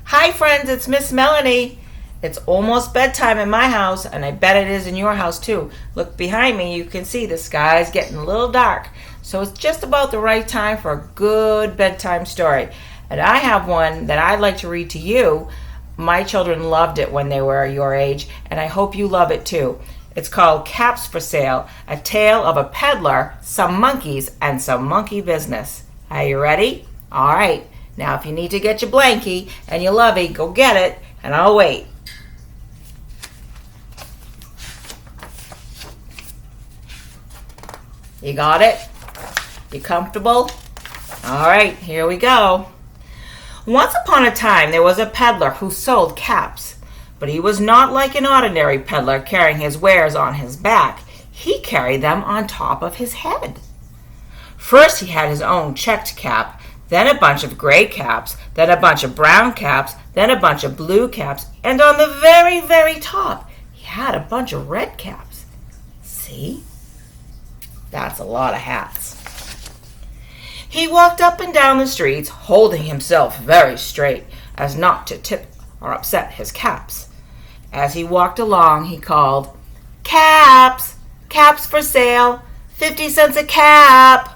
Hi friends, it's Miss Melanie. It's almost bedtime in my house, and I bet it is in your house too. Look behind me, you can see the sky's getting a little dark. So it's just about the right time for a good bedtime story. And I have one that I'd like to read to you. My children loved it when they were your age, and I hope you love it too. It's called Caps for Sale, a tale of a peddler, some monkeys, and some monkey business. Are you ready? All right. Now, if you need to get your blankie and your lovey, go get it, and I'll wait. You got it? You comfortable? All right, here we go. Once upon a time, there was a peddler who sold caps. But he was not like an ordinary peddler carrying his wares on his back. He carried them on top of his head. First, he had his own checked cap, then a bunch of gray caps, then a bunch of brown caps, then a bunch of blue caps, and on the very, very top, he had a bunch of red caps. See? That's a lot of hats. He walked up and down the streets, holding himself very straight, as not to tip or upset his caps. As he walked along, he called, "Caps! Caps for sale! 50 cents a cap!"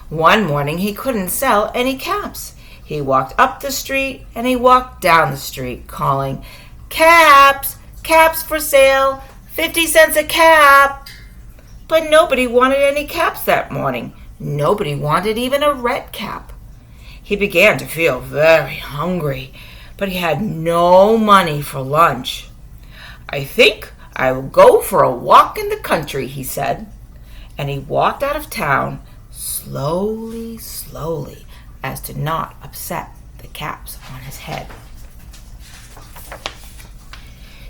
One morning, he couldn't sell any caps. He walked up the street and he walked down the street, calling, "Caps! Caps for sale! 50 cents a cap!" But nobody wanted any caps that morning. Nobody wanted even a red cap. He began to feel very hungry, but he had no money for lunch. "I think I will go for a walk in the country," he said. And he walked out of town slowly, slowly, as to not upset the caps on his head.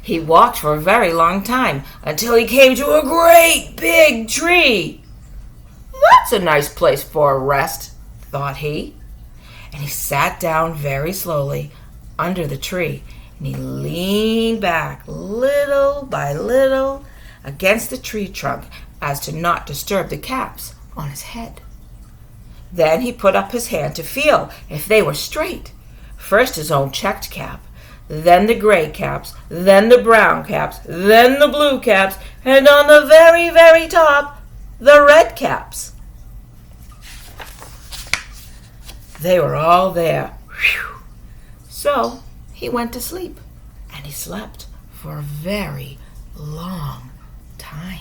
He walked for a very long time until he came to a great big tree. "That's a nice place for a rest," thought he. And he sat down very slowly under the tree, and he leaned back little by little against the tree trunk as to not disturb the caps on his head. Then he put up his hand to feel if they were straight. First his own checked cap, then the gray caps, then the brown caps, then the blue caps, and on the very, very top, the red caps. They were all there. Whew. So he went to sleep, and he slept for a very long time.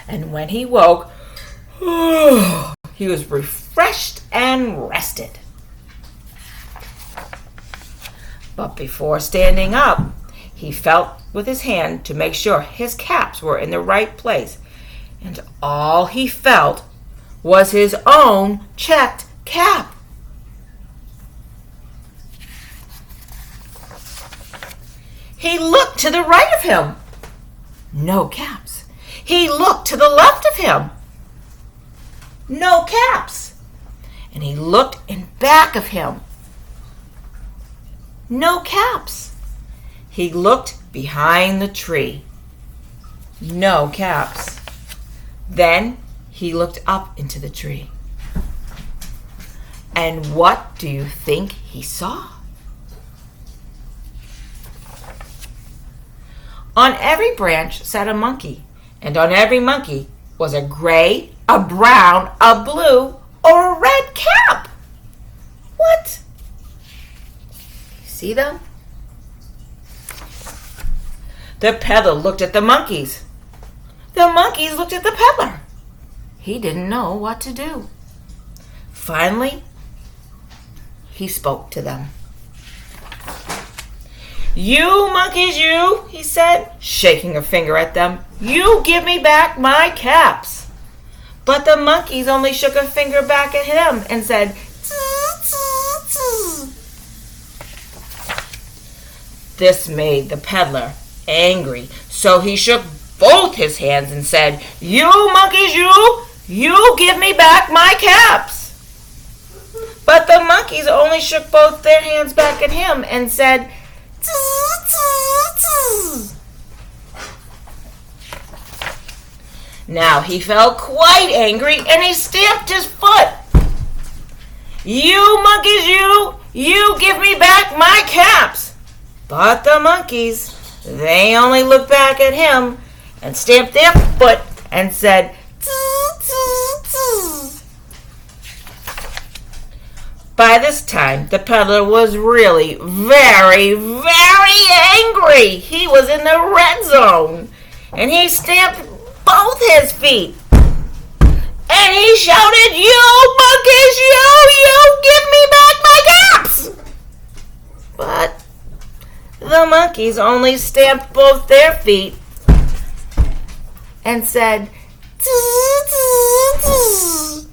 And when he woke, he was refreshed and rested. But before standing up, he felt with his hand to make sure his caps were in the right place. And all he felt was his own checked cap. He looked to the right of him. No caps. He looked to the left of him. No caps. And he looked in back of him. No caps. He looked behind the tree. No caps. Then he looked up into the tree. And what do you think he saw? On every branch sat a monkey, and on every monkey was a gray, a brown, a blue, or a red cap. What? You see them? The peddler looked at the monkeys. The monkeys looked at the peddler. He didn't know what to do. Finally, he spoke to them. "You monkeys, you," he said, shaking a finger at them, "you give me back my caps." But the monkeys only shook a finger back at him and said, "Tz, tz, tz." This made the peddler angry, so he shook both his hands and said, "You monkeys, you give me back my caps." But the monkeys only shook both their hands back at him and said, "Tz, tz, tz." Now he felt quite angry and he stamped his foot. "You monkeys, you give me back my caps." But the monkeys, they only looked back at him and stamped their foot and said, "Tz, tz, tz." By this time, the peddler was really very, very angry. He was in the red zone, and he stamped both his feet. And he shouted, "You monkeys, you give me back my caps!" But the monkeys only stamped both their feet and said, "Tz, tz, tz."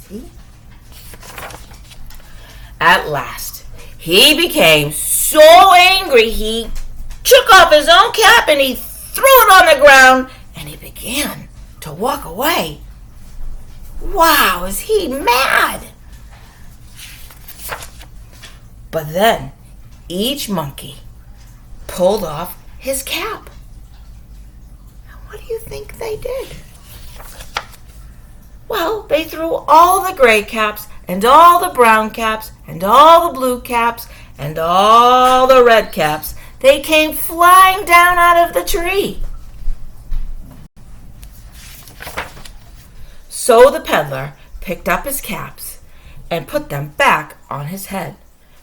See? At last, he became so angry he took off his own cap and he threw it on the ground and he began to walk away. Wow, is he mad? But then each monkey pulled off his cap. And what do you think they did? Well, they threw all the gray caps and all the brown caps and all the blue caps and all the red caps. They came flying down out of the tree. So the peddler picked up his caps and put them back on his head.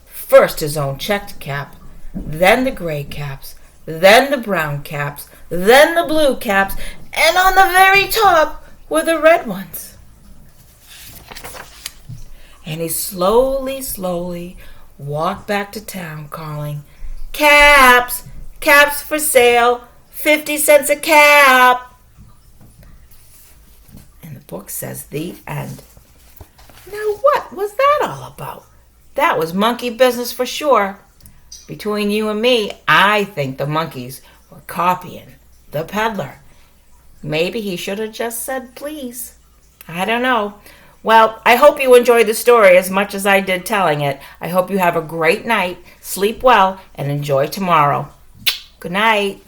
First his own checked cap, then the gray caps, then the brown caps, then the blue caps, and on the very top were the red ones. And he slowly walked back to town calling, "Caps, caps for sale, 50 cents a cap." And the book says the end. Now what was that all about? That was monkey business for sure. Between you and me, I think the monkeys were copying the peddler. Maybe he should have just said please. I don't know. Well, I hope you enjoyed the story as much as I did telling it. I hope you have a great night, sleep well, and enjoy tomorrow. Good night.